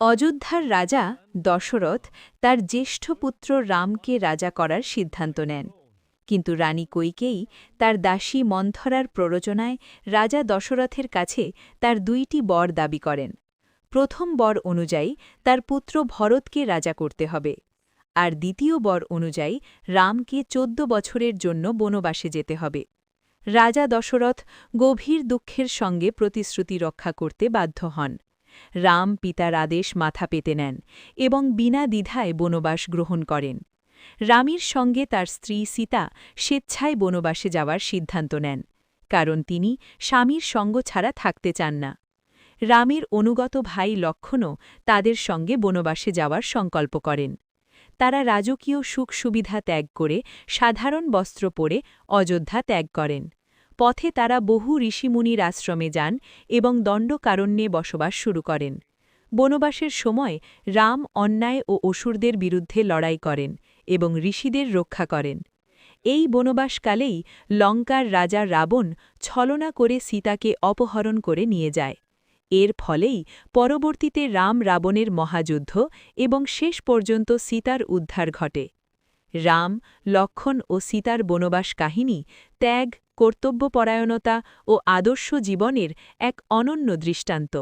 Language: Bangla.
অযোধ্যার রাজা দশরথ তার জ্যেষ্ঠ পুত্র রামকে রাজা করার সিদ্ধান্ত নেন, কিন্তু রানী কইকেয়ী তার দাসী মন্থরার প্ররোচনায় রাজা দশরথের কাছে তার ২টি বর দাবি করেন। প্রথম বর অনুযায়ী তার পুত্র ভরতকে রাজা করতে হবে, আর দ্বিতীয় বর অনুযায়ী রামকে ১৪ বছরের জন্য বনবাসে যেতে হবে। রাজা দশরথ গভীর দুঃখের সঙ্গে প্রতিশ্রুতি রক্ষা করতে বাধ্য হন। রাম পিতার আদেশ মাথা পেতে নেন এবং বিনা দ্বিধায় বনবাস গ্রহণ করেন। রামের সঙ্গে তার স্ত্রী সীতা স্বেচ্ছায় বনবাসে যাওয়ার সিদ্ধান্ত নেন, কারণ তিনি স্বামীর সঙ্গ ছাড়া থাকতে চান না। রামের অনুগত ভাই লক্ষ্মণও তাদের সঙ্গে বনবাসে যাওয়ার সংকল্প করেন। তারা রাজকীয় সুখ সুবিধা ত্যাগ করে সাধারণ বস্ত্র পরে অযোধ্যা ত্যাগ করেন। পথে তারা বহু ঋষিমুনির আশ্রমে যান এবং দণ্ডকারণ্যে বসবাস শুরু করেন। বনবাসের সময় রাম অন্যায় ও অসুরদের বিরুদ্ধে লড়াই করেন এবং ঋষিদের রক্ষা করেন। এই বনবাসকালেই লঙ্কার রাজা রাবণ ছলনা করে সীতাকে অপহরণ করে নিয়ে যায়। এর ফলেই পরবর্তীতে রাম রাবণের মহাযুদ্ধ এবং শেষ পর্যন্ত সীতার উদ্ধার ঘটে। রাম, লক্ষ্মণ ও সীতার বনবাস কাহিনী ত্যাগ, কর্তব্যপরায়ণতা ও আদর্শ জীবনের এক অনন্য দৃষ্টান্ত।